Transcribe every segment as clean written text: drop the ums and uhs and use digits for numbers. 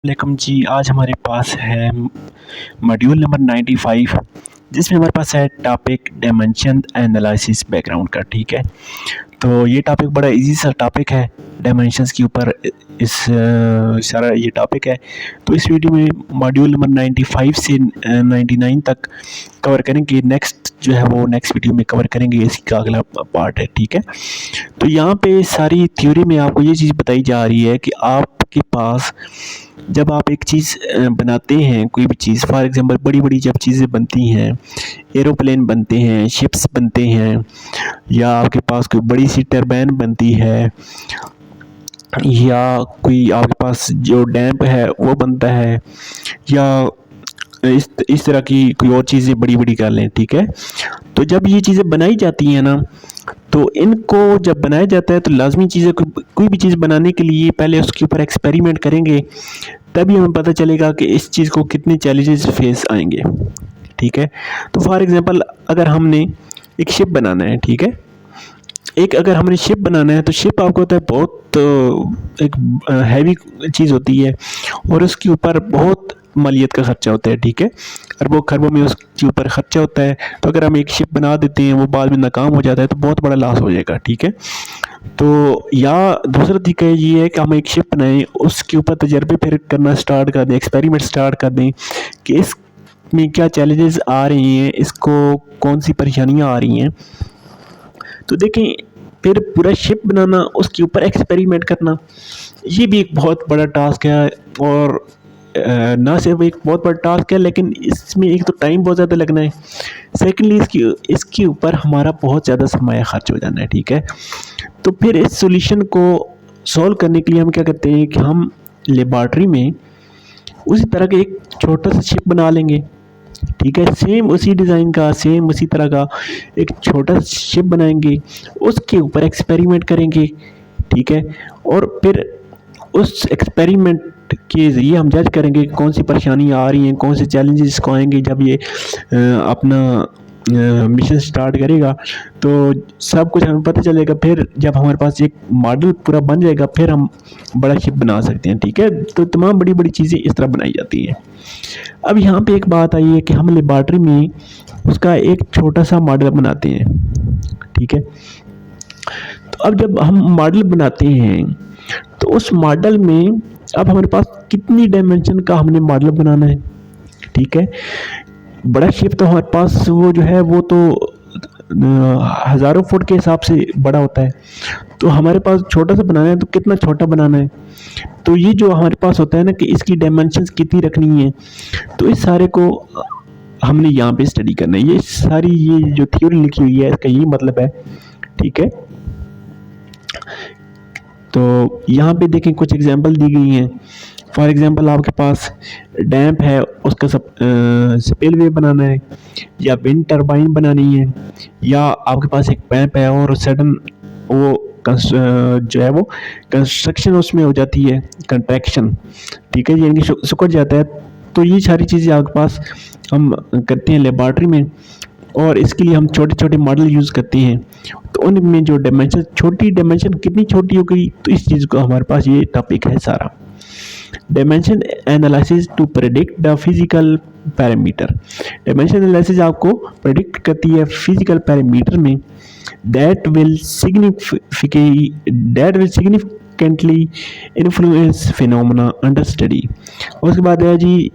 वालेकुम जी, आज हमारे पास है मॉड्यूल नंबर 95 जिसमें हमारे पास है टॉपिक डायमेंशन एनालिसिस बैकग्राउंड का। ठीक है, तो ये टॉपिक बड़ा इजी सा टॉपिक है, डायमेंशंस के ऊपर इस सारा ये टॉपिक है। तो इस वीडियो में मॉड्यूल नंबर 95 से 99 तक कवर करेंगे। नेक्स्ट जो है वो नेक्स्ट वीडियो में कवर करेंगे, इसका अगला पार्ट है। ठीक है, तो यहाँ पे सारी थ्योरी में आपको ये चीज़ बताई जा रही है कि आपके पास जब आप एक चीज़ बनाते हैं, कोई भी चीज़, फॉर एग्जांपल बड़ी बड़ी जब चीज़ें बनती हैं, एरोप्लेन बनते हैं, शिप्स बनते हैं, या आपके पास कोई बड़ी सी टरबाइन बनती है, या कोई आपके पास जो डैम है वो बनता है, या इस तरह की कोई और चीज़ें बड़ी बड़ी कर लें। ठीक है, तो जब ये चीज़ें बनाई जाती हैं ना, तो इनको जब बनाया जाता है तो लाजमी चीज़ें कोई भी चीज़ बनाने के लिए पहले उसके ऊपर एक्सपेरिमेंट करेंगे, तभी हमें पता चलेगा कि इस चीज़ को कितने चैलेंजेस फेस आएंगे। ठीक है, तो फॉर एग्जांपल अगर हमने एक शिप बनाना है, ठीक है, अगर हमने शिप बनाना है तो शिप आपको होता है बहुत एक हैवी चीज़ होती है और उसके ऊपर बहुत मालियत का खर्चा होता है। ठीक है, अरबों खरबों में उसके ऊपर खर्चा होता है। तो अगर हम एक शिप बना देते हैं, वो बाद में नाकाम हो जाता है, तो बहुत बड़ा लॉस हो जाएगा। ठीक है, तो या दूसरा तरीका ये है कि हम एक शिप बनाएं, उसके ऊपर तजर्बे फिर करना स्टार्ट कर दें, एक्सपेरिमेंट स्टार्ट कर दें कि इसमें क्या चैलेंजेस आ रही हैं, इसको कौन सी परेशानियां आ रही हैं। तो देखें, फिर पूरा शिप बनाना, उसके ऊपर एक्सपेरिमेंट करना, ये भी एक बहुत बड़ा टास्क है। और ना सिर्फ एक बहुत बड़ा टास्क है, लेकिन इसमें एक तो टाइम बहुत ज़्यादा लगना है, सेकेंडली इसके ऊपर हमारा बहुत ज़्यादा सरमाया खर्च हो जाना है। ठीक है, तो फिर इस सॉल्यूशन को सॉल्व करने के लिए हम क्या करते हैं कि हम लेबॉर्ट्री में उसी तरह का एक छोटा सा शिप बना लेंगे। ठीक है, सेम उसी डिज़ाइन का, सेम उसी तरह का एक छोटा शिप बनाएंगे, उसके ऊपर एक्सपेरिमेंट करेंगे। ठीक है, और फिर उस एक्सपेरिमेंट के ज़रिए हम जज करेंगे कि कौन सी परेशानी आ रही हैं, कौन से चैलेंजेस इसको आएंगे। जब ये अपना मिशन स्टार्ट करेगा तो सब कुछ हमें पता चलेगा। फिर जब हमारे पास एक मॉडल पूरा बन जाएगा, फिर हम बड़ा शिप बना सकते हैं। ठीक है, तो तमाम बड़ी बड़ी चीज़ें इस तरह बनाई जाती हैं। अब यहाँ पे एक बात आई है कि हम लेबॉर्ट्री में उसका एक छोटा सा मॉडल बनाते हैं। ठीक है, तो अब जब हम मॉडल बनाते हैं तो उस मॉडल में अब हमारे पास कितनी डायमेंशन का हमने मॉडल बनाना है। ठीक है, बड़ा शिप तो हमारे पास वो जो है वो तो हज़ारों फुट के हिसाब से बड़ा होता है, तो हमारे पास छोटा सा बनाना है तो कितना छोटा बनाना है। तो ये जो हमारे पास होता है ना कि इसकी डायमेंशंस कितनी रखनी है, तो इस सारे को हमने यहाँ पे स्टडी करना है। ये सारी ये जो थ्योरी लिखी हुई है इसका यही मतलब है। ठीक है, तो यहाँ पे देखें कुछ एग्जांपल दी गई हैं। फॉर एग्जांपल आपके पास डैम्प है, उसका स्पिलवे बनाना है, या विंड टरबाइन बनानी है, या आपके पास एक पैप है और सडन वो जो है वो कंस्ट्रक्शन उसमें हो जाती है, कंट्रैक्शन। ठीक है, यानी कि सिकुड़ जाता है। तो ये सारी चीज़ें आपके पास हम करते हैं लेबॉर्ट्री में, और इसके लिए हम छोटे छोटे मॉडल यूज़ करते हैं। तो उनमें जो डायमेंशन, छोटी डायमेंशन कितनी छोटी हो गई, तो इस चीज़ को हमारे पास ये टॉपिक है सारा, dimension analysis to predict the physical parameter. Dimension analysis आपको प्रेडिक्ट करती है फिजिकल पैरामीटर में that will significantly influence phenomena under study। उसके बाद है जी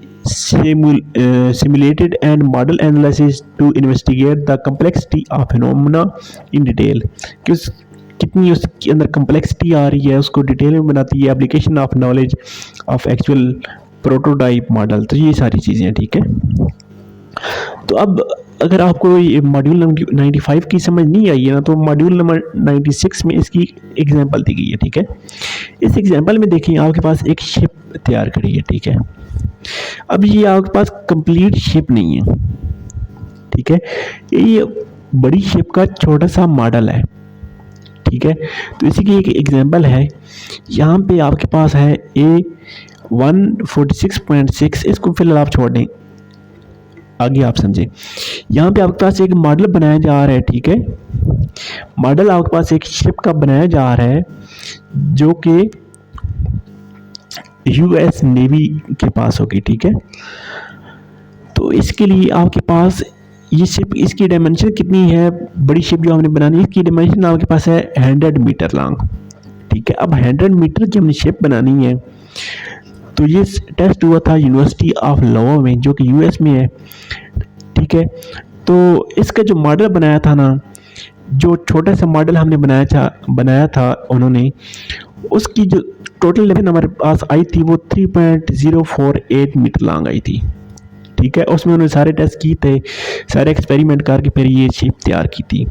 simulated and model analysis to investigate the complexity of phenomena in detail। कितनी उसके अंदर कम्प्लेक्सिटी आ रही है, उसको डिटेल में बनाती है। Application of knowledge of actual prototype model, तो ये सारी चीज़ें हैं। ठीक है, तो अब अगर आपको ये मॉड्यूल नंबर 95 की समझ नहीं आई है ना, तो मॉड्यूल नंबर 96 में इसकी एग्जांपल दी गई है। ठीक है, इस एग्जांपल में देखिए आपके पास एक शिप तैयार करी है। ठीक है, अब ये आपके पास कंप्लीट शिप नहीं है। ठीक है, ये बड़ी शिप का छोटा सा मॉडल है। ठीक है, तो इसी की एक एग्जांपल है। यहाँ पे आपके पास है A146.6, इसको फिलहाल आप छोड़ दें, आगे आप समझें। यहाँ पे आपके पास एक मॉडल बनाया जा रहा है। ठीक है, मॉडल आपके पास एक शिप का बनाया जा रहा है जो कि यूएस नेवी के पास होगी, ठीक है। तो इसके लिए आपके पास ये शिप, इसकी डायमेंशन कितनी है, बड़ी शिप जो हमने बनानी है इसकी डायमेंशन आपके पास है 100 मीटर लॉन्ग, ठीक है। अब 100 मीटर की हमने शिप बनानी है, तो ये टेस्ट हुआ था यूनिवर्सिटी ऑफ लवा में जो कि यूएस में है, ठीक है। तो इसका जो मॉडल बनाया था ना, जो छोटा सा मॉडल हमने बनाया था उन्होंने, उसकी जो टोटल लेंथ हमारे पास आई थी वो 3.048 मीटर लॉन्ग आई थी, ठीक है। उसमें उन्होंने सारे टेस्ट किए थे, सारे एक्सपेरिमेंट करके फिर ये शिप तैयार की थी।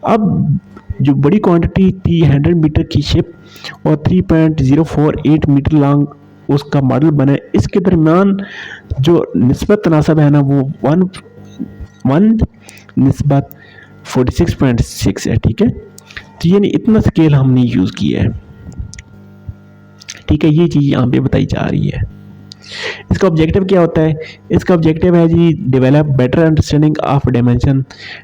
अब जो बड़ी क्वांटिटी थी 100 मीटर की शिप और 3.048 मीटर लॉन्ग उसका मॉडल बना, इसके दरमियान जो निस्बत तनासब है ना वो 1 निस्बत 46.6 है, ठीक है। तो यानी इतना स्केल हमने यूज़ किया है, ठीक है। ये चीज़ यहाँ पे बताई जा रही है। इसका ऑब्जेक्टिव क्या होता है, इसका ऑब्जेक्टिव है जी develop better understanding of dimension,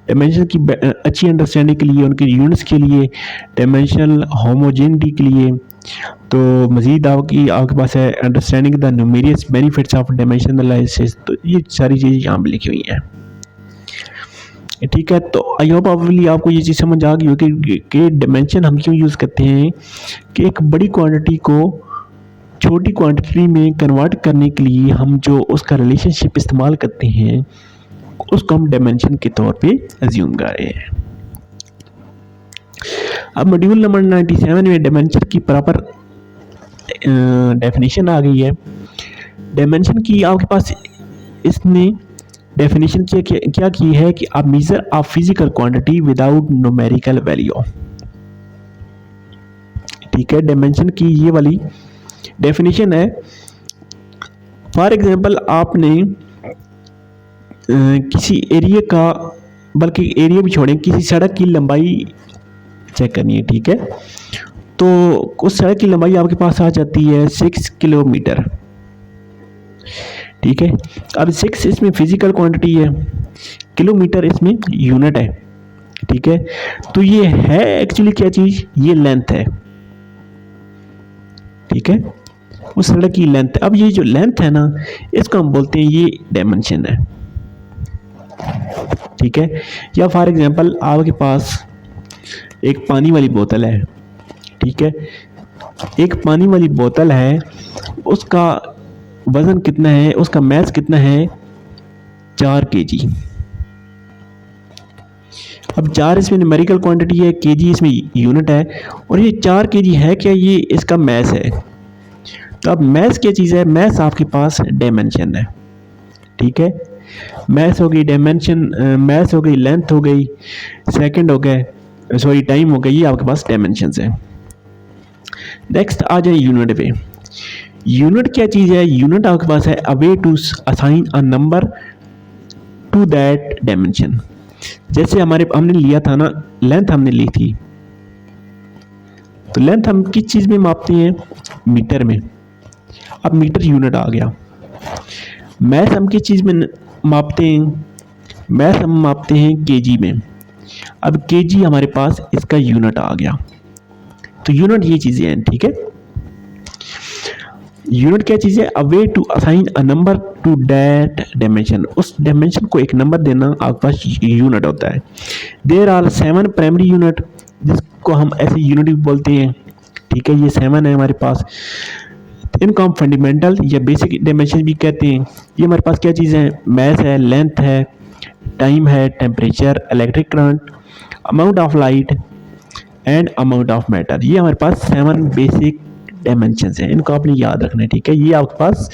dimension की अच्छी अंडरस्टैंडिंग के लिए, उनके यूनिट्स के लिए, डायमेंशनल होमोजेनिटी के लिए। तो मज़ीद आपके पास है understanding the numerous benefits of dimension analysis. तो ये सारी चीज़ें यहाँ पर लिखी हुई हैं, ठीक है। तो आई होप आपको ये चीज़ समझ आ गई होगी कि डायमेंशन हम क्यों यूज़ करते हैं, कि एक बड़ी क्वांटिटी को छोटी क्वांटिटी में कन्वर्ट करने के लिए हम जो उसका रिलेशनशिप इस्तेमाल करते हैं उसको हम डायमेंशन के तौर पे अज्यूम कर रहे हैं। अब मॉड्यूल नंबर 97 में डायमेंशन की प्रॉपर डेफिनेशन आ गई है। डायमेंशन की आपके पास इसने डेफिनेशन क्या की है कि आप measure of physical quantity without numerical value, ठीक है। डायमेंशन की ये वाली डेफिनेशन है। फॉर एग्जांपल आपने किसी एरिया का, बल्कि एरिया भी छोड़ें, किसी सड़क की लंबाई चेक करनी है, ठीक है। तो उस सड़क की लंबाई आपके पास आ जाती है 6 किलोमीटर, ठीक है। अब 6 इसमें फिजिकल क्वांटिटी है, किलोमीटर इसमें यूनिट है, ठीक है। तो ये है एक्चुअली क्या चीज़, ये लेंथ है, ठीक है। उस सड़क की लेंथ। अब ये जो लेंथ है ना, इसको हम बोलते हैं ये डायमेंशन है, ठीक है। या फॉर एग्जांपल आपके पास एक पानी वाली बोतल है, ठीक है। एक पानी वाली बोतल है, उसका वज़न कितना है, उसका मास कितना है, 4 kg। अब 4 इसमें न्यूमेरिकल क्वांटिटी है, kg इसमें यूनिट है, और ये 4 kg है क्या, ये इसका मास है। तो अब मास क्या चीज़ है, मास आपके पास डायमेंशन है, ठीक है। मास हो गई डायमेंशन, मास हो गई लेंथ हो गई, सेकंड हो गए, सॉरी टाइम हो गई, ये आपके पास डायमेंशंस है। नेक्स्ट आ जाए यूनिट पे। यूनिट क्या चीज़ है, यूनिट आपके पास है a way to assign a number to that dimension. जैसे हमने लिया था ना, लेंथ हमने ली थी, तो लेंथ हम किस चीज़ में मापते हैं, मीटर में। अब मीटर यूनिट आ गया। मैथ हम किस चीज़ में मापते हैं, मैथ हम मापते हैं केजी में। अब केजी हमारे पास इसका यूनिट आ गया। तो यूनिट ये चीज़ें हैं, ठीक है। यूनिट क्या चीज़ है, a way to assign a number to that dimension. उस डायमेंशन को एक नंबर देना आपके पास यूनिट होता है। देयर आर 7 प्राइमरी यूनिट, जिसको हम ऐसे यूनिट भी बोलते हैं, ठीक है। ये 7 है हमारे पास। इनको हम फंडामेंटल या बेसिक डायमेंशन भी कहते हैं। ये हमारे पास क्या चीज़ है, मास है, लेंथ है, टाइम है, temperature, electric current, amount of light and amount of matter. ये हमारे पास 7 बेसिक डायमेंशंस हैं, इनको आपने याद रखना है, ठीक है। ये आपके पास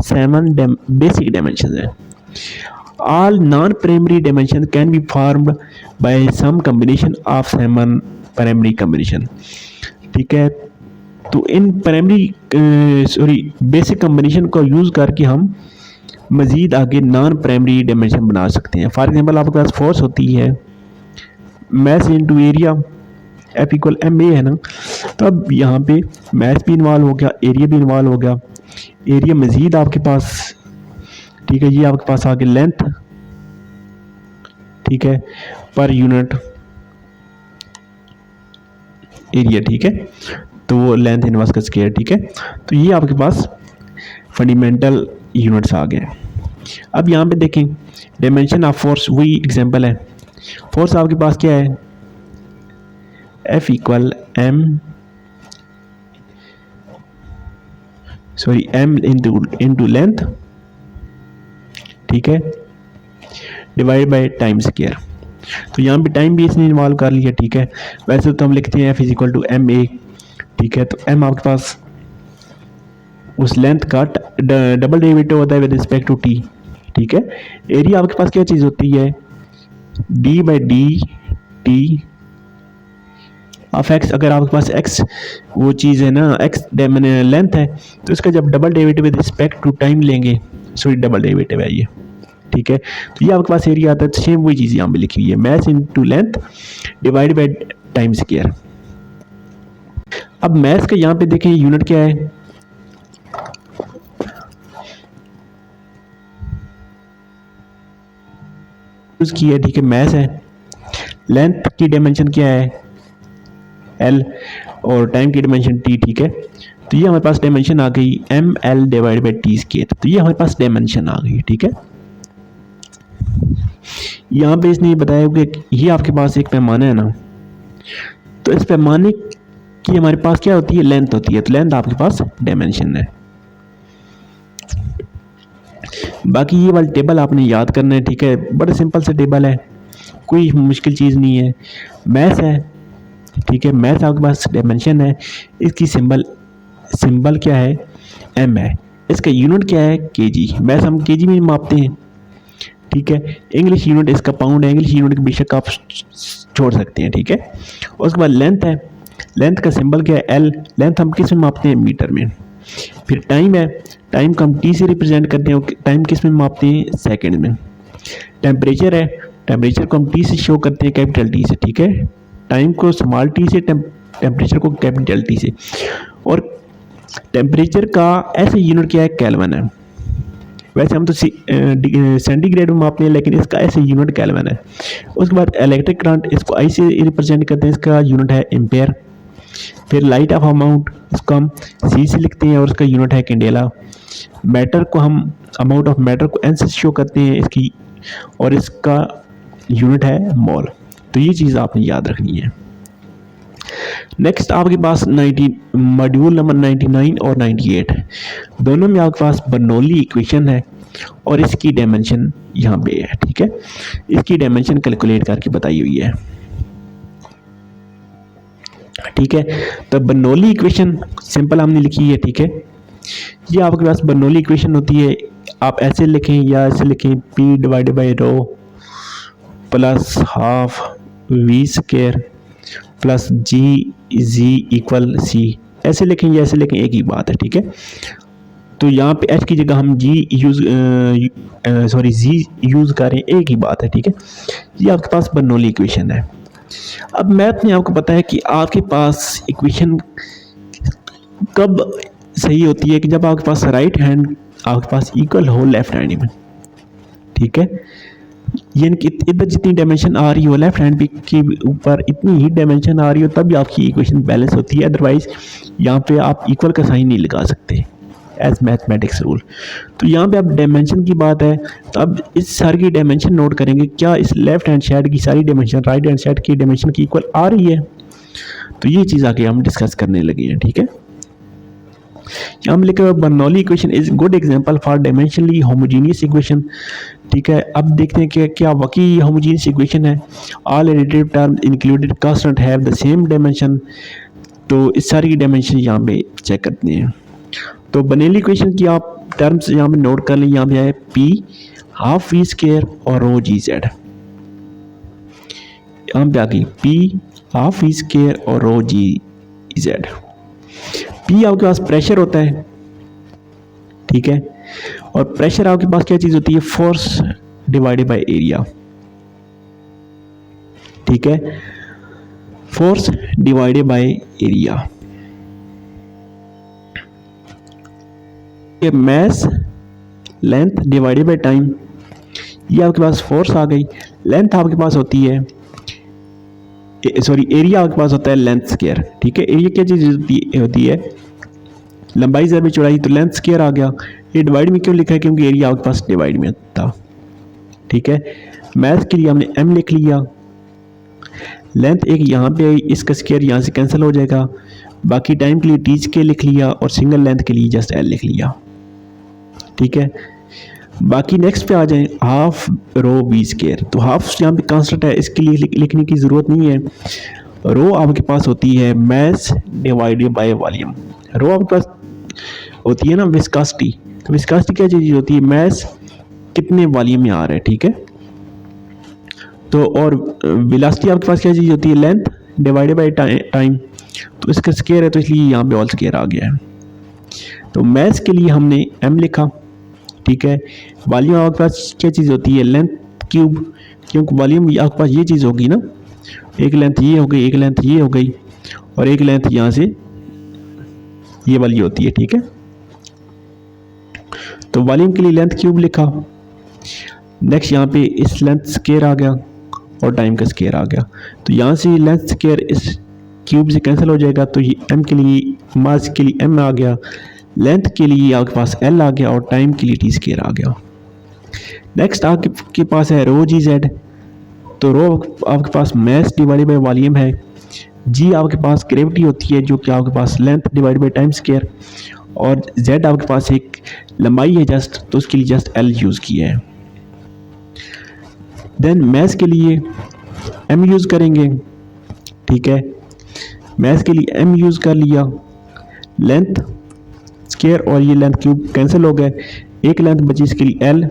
7 बेसिक डायमेंशंस हैं। All non primary dimension can be formed by some combination of 7 primary combination, ठीक है। तो इन बेसिक कम्बिनेशन को यूज़ करके हम मज़ीद आगे नॉन प्राइमरी डायमेंशन बना सकते हैं। फॉर एग्जांपल आपके पास फोर्स होती है mass into area, F equal M A है ना। तो अब यहाँ पे मैस भी इन्वॉल्व हो गया, एरिया भी इन्वॉल्व हो गया। एरिया मज़ीद आपके पास, ठीक है। ये आपके पास आगे लेंथ, ठीक है, पर यूनिट एरिया, ठीक है। तो वो लेंथ इनवर्स का स्क्वायर, ठीक है। तो ये आपके पास फंडामेंटल यूनिट्स आ गए। अब यहाँ पे देखें डायमेंशन ऑफ फोर्स, वही एग्जांपल है। फोर्स आपके पास क्या है, F equal m into length, ठीक है, डिवाइड बाय टाइम स्क्वायर। तो यहाँ पे टाइम भी इसने इन्वॉल्व कर लिया, ठीक है। वैसे तो हम लिखते हैं F is equal to M A, ठीक है। तो m आपके पास उस लेंथ का डबल डेरिवेटिव होता है विद रिस्पेक्ट टू t, ठीक है। एरिया आपके पास क्या चीज़ होती है, d by D T of x। अगर आपके पास x वो चीज़ है ना, x लेंथ है, तो इसका जब double derivative with respect to time लेंगे, सॉरी डबल डेरिवेटिव है ये, ठीक है। तो ये आपके पास एरिया आता है। तो सेम वही चीज़ यहाँ पे लिखी हुई है, math into length divide by time square. अब मैथ का यहाँ पे देखें यूनिट क्या है, यूज की है, ठीक है, मैथ है। लेंथ की डायमेंशन क्या है l और टाइम की डायमेंशन t, ठीक है। तो ये हमारे पास डायमेंशन आ गई M L divide by T square. तो ये हमारे पास डायमेंशन आ गई, ठीक है। यहाँ पे इसने बताया कि ये आपके पास एक पैमाना है ना, तो इस पैमाने की हमारे पास क्या होती है, लेंथ होती है। तो लेंथ आपके पास डायमेंशन है। बाकी ये वाली टेबल आपने याद करना है, ठीक है, बड़ा सिंपल सा टेबल है, कोई मुश्किल चीज़ नहीं है। मैथ है, ठीक है, मैथ आपके पास डायमेंशन है, इसकी सिंबल क्या है, m है, इसका यूनिट क्या है, kg। मैथ हम kg में मापते हैं, ठीक है। इंग्लिश यूनिट इसका पाउंड है, इंग्लिश यूनिट बेशक आप छोड़ सकते हैं, ठीक है। उसके बाद लेंथ है, लेंथ का सिंबल क्या है, l। लेंथ हम किस में मापते हैं, मीटर में। फिर टाइम है, टाइम को हम t से रिप्रेजेंट करते हैं, टाइम किस में मापते हैं, सेकंड में। टेम्परेचर है, टेम्परेचर को हम t से शो करते हैं, कैपिटल T से, ठीक है। टाइम को स्मॉल टी से, टेम्परेचर को कैपिटल T से। और टेम्परेचर का ऐसे यूनिट क्या है, केल्विन है। वैसे हम तो सेंटीग्रेड में मापते हैं, लेकिन इसका ऐसे यूनिट केल्विन है। उसके बाद इलेक्ट्रिक करंट, इसको आई से रिप्रेजेंट करते हैं, इसका यूनिट है एम्पेयर। फिर लाइट ऑफ अमाउंट, इसको हम सी से लिखते हैं और उसका यूनिट है कैंडेला। मैटर को हम अमाउंट ऑफ मैटर को एन से शो करते हैं इसकी, और इसका यूनिट है मोल। तो ये चीज़ आपने याद रखनी है। नेक्स्ट आपके पास मॉड्यूल नंबर 99 और 98 दोनों में आपके पास बर्नौली इक्वेशन है और इसकी डायमेंशन यहाँ पे है, ठीक है। इसकी डायमेंशन कैलकुलेट करके बताई हुई है, ठीक है। तो बर्नौली इक्वेशन सिंपल हमने लिखी है, ठीक है। ये आपके पास बर्नौली इक्वेशन होती है, आप ऐसे लिखें या ऐसे लिखें, P divided by rho plus half we square plus G equal C. ऐसे लिखें या ऐसे लिखें, एक ही बात है, ठीक है। तो यहाँ पे एच की जगह हम जी यूज़ करें, एक ही बात है, ठीक है। ये आपके पास बर्नौली इक्वेशन है। अब मैथ में आपको पता है कि आपके पास इक्वेशन कब सही होती है, कि जब आपके पास राइट हैंड आपके पास इक्वल हो लेफ्ट हैंड में, ठीक है। यानी कि इधर जितनी डायमेंशन आ रही हो लेफ्ट हैंड के ऊपर इतनी ही डायमेंशन आ रही हो, तब आपकी इक्वेशन बैलेंस होती है। अदरवाइज यहाँ पे आप इक्वल का साइन नहीं लगा सकते एज मैथमेटिक्स रूल। तो यहाँ पे अब डायमेंशन की बात है, तो अब इस सारी की डायमेंशन नोट करेंगे, क्या इस लेफ्ट हैंड साइड की सारी डायमेंशन राइट हैंड साइड की डायमेंशन की इक्वल आ रही है। तो ये चीज़ आगे हम डिस्कस करने लगे हैं, ठीक है। यहाँ हम लिखे हुए Bernoulli equation is good example for dimensionally homogeneous equation, ठीक है। अब देखते हैं कि क्या वाकई होमोजेनियस इक्वेशन है। All additive term included constant have the same dimension. तो इस सारी की डायमेंशन यहाँ पे चेक करते हैं। तो बर्नौली इक्वेशन की आप टर्म्स यहाँ पे नोट कर लें, यहाँ पे है P हाफ वी स्क्वायर और रो जी जेड। यहाँ पे आ गई P हाफ वी स्क्वायर और रो जी जेड। P आपके पास प्रेशर होता है, ठीक है। और प्रेशर आपके पास क्या चीज़ होती है, फोर्स डिवाइडेड बाय एरिया, ठीक है। Force divided by area. ये mass length divided by time, ये आपके पास फोर्स आ गई। लेंथ आपके पास होती है सॉरी एरिया आपके पास होता है लेंथ स्क्वायर, ठीक है। एरिया क्या चीज़ होती है, लंबाई ज़र में चौड़ाई, तो लेंथ स्क्वायर आ गया। ये डिवाइड में क्यों लिखा है, क्योंकि एरिया आपके पास डिवाइड में था, ठीक है। मैथ के लिए हमने m लिख लिया, लेंथ एक यहाँ पे आई, इसका स्क्वायर यहाँ से कैंसिल हो जाएगा। बाकी टाइम के लिए टी स्क्वायर लिख लिया और सिंगल लेंथ के लिए जस्ट l लिख लिया, ठीक है। बाकी नेक्स्ट पे आ जाएं, हाफ रो वी स्क्वायर। तो हाफ यहाँ पे कांस्टेंट है, इसके लिए लिखने की ज़रूरत नहीं है। रो आपके पास होती है मास डिवाइडेड बाय वॉल्यूम। रो आपके पास होती है ना विस्कोसिटी, तो विस्कोसिटी क्या चीज़ होती है, मास कितने वॉल्यूम में आ रहा है, ठीक है। तो और वेलोसिटी आपके पास क्या चीज़ होती है, लेंथ डिवाइडेड बाय टाइम। तो इसका स्क्वायर है, तो इसलिए यहाँ पे ऑल स्क्वायर आ गया है। तो मास के लिए हमने m लिखा, ठीक है। वॉल्यूम आपके पास क्या चीज़ होती है, लेंथ क्यूब, क्योंकि वॉल्यूम आपके पास ये चीज़ होगी ना, एक लेंथ ये हो गई, एक लेंथ ये हो गई, और एक लेंथ यहाँ से ये वाली होती है, ठीक है। तो वॉल्यूम के लिए लेंथ क्यूब लिखा। नेक्स्ट यहाँ पे इस लेंथ स्क्वायर आ गया और टाइम का स्क्वायर आ गया। तो यहाँ से लेंथ स्क्वायर इस क्यूब से कैंसिल हो जाएगा, तो ये m के लिए, मास के लिए m आ गया, लेंथ के लिए आपके पास l आ गया और टाइम के लिए t स्क्वायर आ गया। नेक्स्ट आपके पास है रो जी जेड। तो रो आपके पास मास डिवाइडेड बाय वॉल्यूम है, जी आपके पास ग्रेविटी होती है जो कि आपके पास length divide by time square, और z आपके पास एक लंबाई है जस्ट, तो उसके लिए जस्ट l यूज़ किया है। देन मास के लिए m यूज़ करेंगे, ठीक है। मास के लिए m यूज़ कर लिया, लेंथ स्क्वायर और ये लेंथ क्यूब कैंसिल हो गए, एक लेंथ बची, इसके लिए l,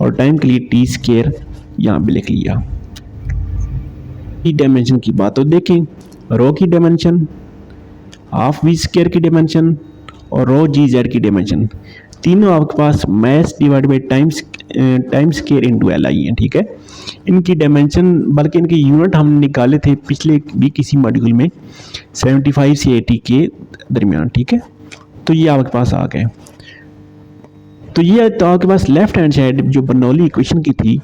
और टाइम के लिए t स्क्वायर यहाँ पे लिख लिया। की डायमेंशन की बात तो देखें, रो की डायमेंशन, हाफ वी स्क्वायर की डायमेंशन और रो जी जेड की डायमेंशन, तीनों आपके पास mass divide by time square into l आई हैं, ठीक है। इनकी डायमेंशन, बल्कि इनके यूनिट हम निकाले थे पिछले भी किसी मॉड्यूल में 75 से 80 के दरमियान, ठीक है। तो ये आपके पास आ गए। तो ये तो आपके पास लेफ्ट हैंड साइड जो बर्नौली इक्वेशन की थी,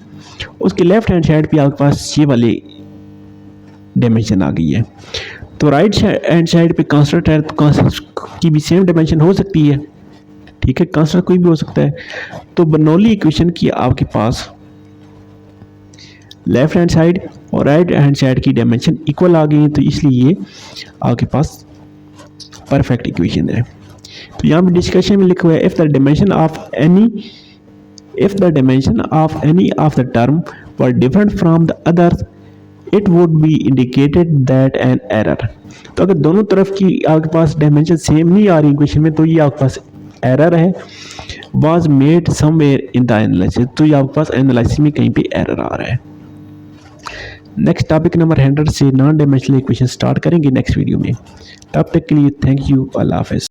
उसके लेफ्ट हैंड साइड पे आपके पास ये वाले डायमेंशन आ गई है। तो राइट हैंड साइड पे कांस्टेंट है, तो कांस्टेंट की भी सेम डायमेंशन हो सकती है, ठीक है, कांस्टेंट कोई भी हो सकता है। तो बर्नौली इक्वेशन की आपके पास लेफ्ट हैंड साइड और राइट हैंड साइड की डायमेंशन इक्वल आ गई है, तो इसलिए ये आपके पास परफेक्ट इक्वेशन है। तो यहाँ पे डिस्कशन में लिखा हुआ है, if the dimension of any of the term were different from the others, it would be indicated that an error. तो अगर दोनों तरफ की आपके पास डायमेंशन सेम नहीं आ रही इक्वेशन में, तो ये आपके पास एरर है, was made somewhere in the analysis. तो ये आपके पास एनालिसिस में कहीं पे एरर आ रहा है। नेक्स्ट टॉपिक नंबर 100 से नॉन डायमेंशनल इक्वेशन स्टार्ट करेंगे नेक्स्ट वीडियो में। तब तक के लिए थैंक यू, अल्लाह हाफ़िज़।